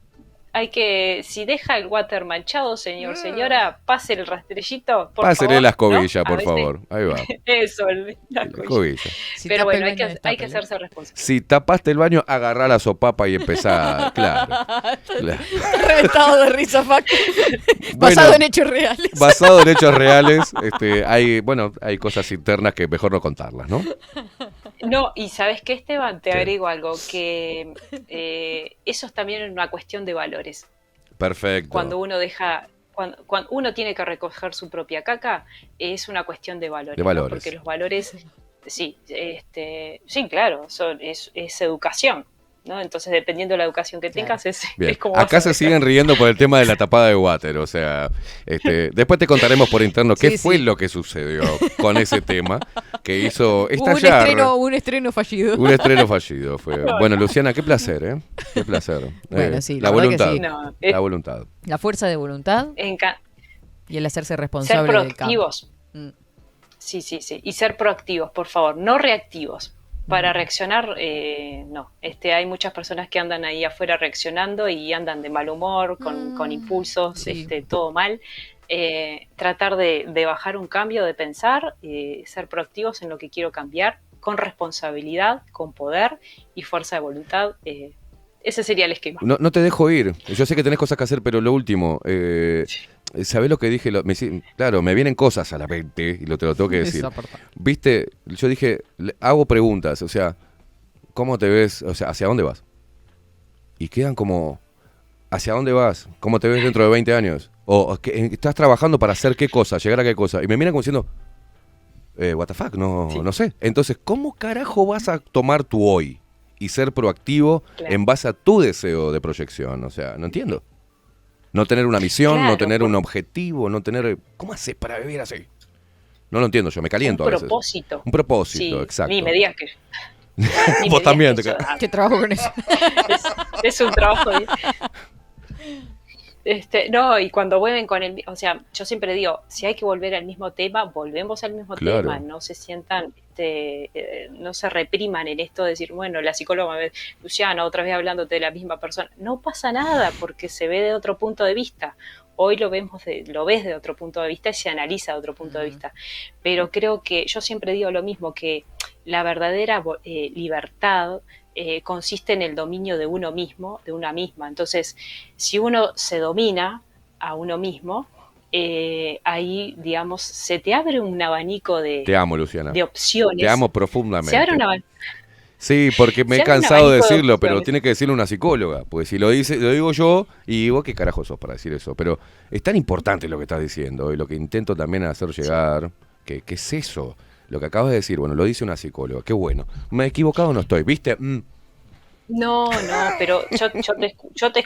Pero si deja el water manchado, señor, señora, pase el rastrillito, por Pásele favor, la ¿no? escobilla, A por veces- favor. Ahí va. Eso, la La escobilla. escobilla. Si Pero tapa bueno, el hay que baño, hacerse destápelo. responsable. Si tapaste el baño, agarrá la sopapa y empezá. Claro. Claro. Está reventado de risa, Facu. Bueno, Basado en hechos reales. Basado en hechos reales, hay cosas internas que mejor no contarlas, ¿no? No, y ¿sabes qué, Esteban? Te ¿Qué? agrego algo, que eso es también una cuestión de valores. Perfecto. Cuando uno tiene que recoger su propia caca, es una cuestión de valores. De ¿no? valores. Porque los valores, sí, sí, claro, es educación, ¿no? Entonces, dependiendo de la educación que tengas, es Bien. como vas Acá a se dejar. siguen riendo por el tema de la tapada de water, o sea, después te contaremos por interno qué Sí, fue sí. lo que sucedió con ese tema que hizo Hubo estallar. un estreno fallido. Un estreno fallido fue. Bueno, Luciana, qué placer, ¿eh? Qué placer. Bueno, sí, la la verdad que voluntad. sí. No, La voluntad. La fuerza de voluntad y el hacerse ser responsable del campo. proactivos. Sí. Y ser proactivos, por favor, no reactivos. Para reaccionar, no. Hay muchas personas que andan ahí afuera reaccionando y andan de mal humor, con impulsos, sí. todo mal. Tratar de bajar un cambio, de pensar, ser proactivos en lo que quiero cambiar, con responsabilidad, con poder y fuerza de voluntad. Ese sería el esquema. No te dejo ir. Yo sé que tenés cosas que hacer, pero lo último. ¿Sabés lo que dije? Claro, me vienen cosas a la mente y te lo tengo que decir. Esa parte. Viste, yo dije, hago preguntas, o sea, ¿cómo te ves? O sea, ¿hacia dónde vas? Y quedan como, ¿hacia dónde vas? ¿Cómo te ves dentro de 20 años? ¿O estás trabajando para hacer qué cosa? ¿Llegar a qué cosa? Y me miran como diciendo, what the fuck, no sé. Entonces, ¿cómo carajo vas a tomar tu hoy y ser proactivo Claro. en base a tu deseo de proyección? O sea, no entiendo. No tener una misión, Claro, no tener un objetivo, no tener... ¿Cómo haces para vivir así? No lo entiendo, yo me caliento Un a veces. propósito. Un propósito, Sí, exacto. Ni me digas que... ni me Vos digas también que te eso- Que trabajo con eso. es un trabajo de... No, y cuando vuelven con o sea, yo siempre digo, si hay que volver al mismo tema, volvemos al mismo Claro. tema, no se sientan, no se repriman en esto de decir, bueno, la psicóloga, Luciana, otra vez hablándote de la misma persona, no pasa nada porque se ve de otro punto de vista. Hoy lo ves de otro punto de vista y se analiza de otro punto de vista. Pero creo que yo siempre digo lo mismo, que la verdadera libertad consiste en el dominio de uno mismo, de una misma. Entonces, si uno se domina a uno mismo, ahí, digamos, se te abre un abanico Te amo, Luciana. de opciones. Te amo profundamente. Se abre un abanico. Sí, porque me he Se abre un cansado de abanico de decirlo, pero opciones. tiene que decirlo una psicóloga. Porque si lo digo yo, y vos qué carajo sos para decir eso. Pero es tan importante lo que estás diciendo, y lo que intento también hacer llegar, que es eso. Lo que acabas de decir, bueno, lo dice una psicóloga, qué bueno. Me he equivocado, no estoy, ¿viste? No, pero yo te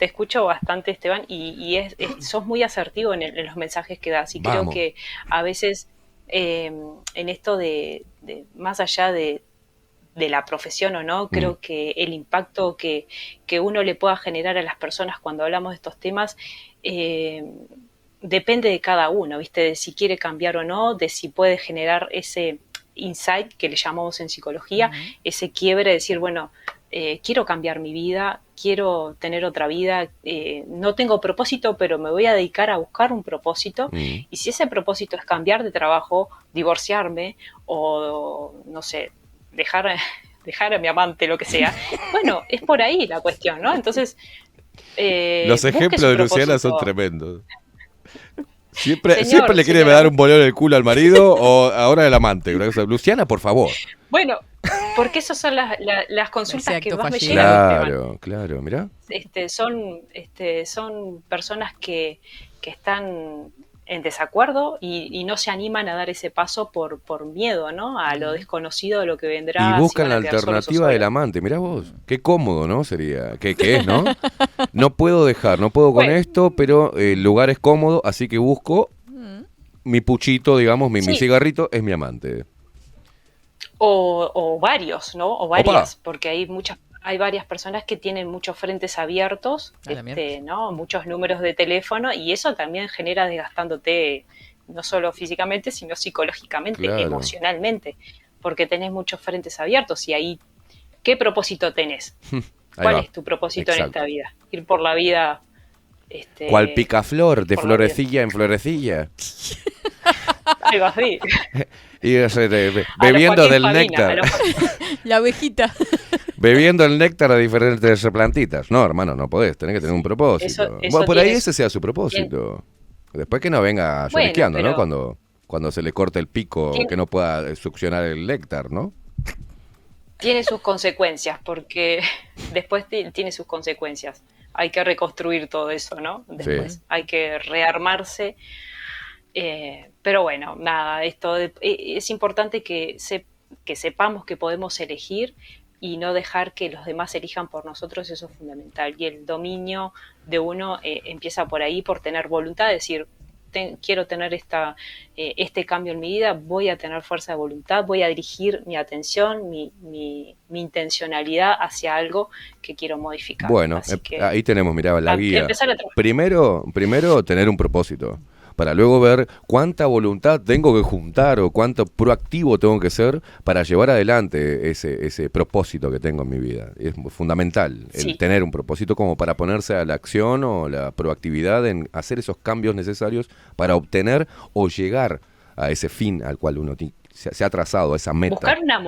escucho bastante, Esteban, y sos muy asertivo en los mensajes que das. Y creo Vamos. que a veces en esto de más allá de la profesión o no, creo que el impacto que uno le pueda generar a las personas cuando hablamos de estos temas depende de cada uno, ¿viste? De si quiere cambiar o no, de si puede generar ese insight que le llamamos en psicología, ese quiebre de decir, bueno, quiero cambiar mi vida, quiero tener otra vida, no tengo propósito, pero me voy a dedicar a buscar un propósito, y si ese propósito es cambiar de trabajo, divorciarme o, no sé, dejar a mi amante, lo que sea, bueno, es por ahí la cuestión, ¿no? Entonces, Los busque ejemplos su de Luciana son propósito. tremendos. Siempre, Señor, siempre le quiere señora. dar un bolón en el culo al marido o ahora el amante. Una cosa, Luciana, por favor. Bueno, porque esas son las consultas Ese que acto más me fallido. llegan, Esteban. Claro, mirá. Son personas que están en desacuerdo y no se animan a dar ese paso por miedo, ¿no? A lo desconocido de lo que vendrá. Y si buscan van la a quedar solos o alternativa del solas. amante. Mirá vos, qué cómodo, ¿no? Sería. ¿Qué es, no? No puedo dejar, no puedo con Bueno. esto, pero el lugar es cómodo, así que busco mi puchito, digamos, mi Sí. cigarrito, es mi amante. O varios, ¿no? O varias, porque hay varias personas que tienen muchos frentes abiertos, A la mierda. ¿no? Muchos números de teléfono, y eso también genera desgastándote no solo físicamente, sino psicológicamente, Claro. emocionalmente, porque tenés muchos frentes abiertos y ahí, ¿qué propósito tenés? Ahí ¿Cuál va. es tu propósito en Exacto. esta vida? Ir por la vida. ¿Cuál picaflor de por la vida. florecilla en florecilla? Algo así. Y A bebiendo los Joaquín del Sabina, néctar. a los- La abejita. Bebiendo el néctar de diferentes plantitas. No, hermano, no podés, tenés que tener un propósito. Eso Bueno, por ahí tiene ese sea su propósito. Después que no venga Bueno, lloriqueando, ¿no? pero- Cuando se le corte el pico, Tiene- que no pueda succionar el néctar, ¿no? Tiene sus consecuencias, porque después tiene sus consecuencias. Hay que reconstruir todo eso, ¿no? Después Sí. hay que rearmarse. Pero bueno, nada, es importante que sepamos que podemos elegir y no dejar que los demás elijan por nosotros, eso es fundamental. Y el dominio de uno empieza por ahí, por tener voluntad, decir, quiero tener este cambio en mi vida, voy a tener fuerza de voluntad, voy a dirigir mi atención, mi intencionalidad hacia algo que quiero modificar. Bueno, Así que, ahí tenemos, mirá, la guía. empezar a trabajar. Primero tener un propósito, para luego ver cuánta voluntad tengo que juntar o cuánto proactivo tengo que ser para llevar adelante ese propósito que tengo en mi vida. Es fundamental el Sí. tener un propósito como para ponerse a la acción o la proactividad en hacer esos cambios necesarios para obtener o llegar a ese fin al cual uno se ha trazado, a esa meta. Buscar una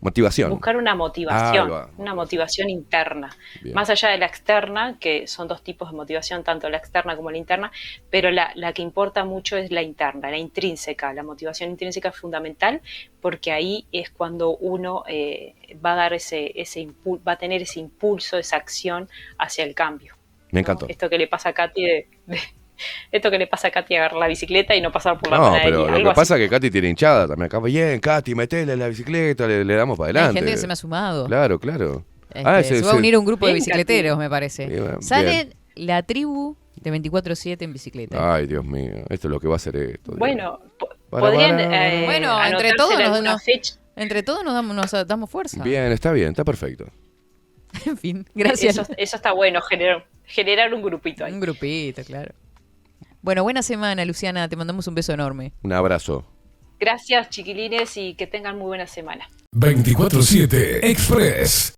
Motivación. Buscar una Ahí motivación, va. una motivación interna, Bien. más allá de la externa, que son dos tipos de motivación, tanto la externa como la interna, pero la que importa mucho es la interna, la intrínseca. La motivación intrínseca es fundamental porque ahí es cuando uno va a dar va a tener ese impulso, esa acción hacia el cambio. Me ¿no? encantó. Esto que le pasa a Katy esto que le pasa a Katy, agarrar la bicicleta y no pasar por la No, panadería. pero lo algo que así. pasa es que Katy tiene hinchada también. Acá, bien, Katy, metele en la bicicleta, le damos para Hay adelante. gente que se me ha sumado. Claro. Se va a unir a un grupo de Venga, bicicleteros, me parece. Bien, Sale la tribu de 24/7 en bicicleta. Ay, Dios mío, esto es lo que va a ser esto. Dios. Bueno, Para, podrían para. Bueno, entre anotarse todos en nos- alguna nos- fecha. Entre todos nos damos fuerza. Bien, está perfecto. En fin, gracias. Eso está bueno, generar un grupito ahí. Un grupito, claro. Bueno, buena semana, Luciana. Te mandamos un beso enorme. Un abrazo. Gracias, chiquilines, y que tengan muy buena semana. 24/7 Express.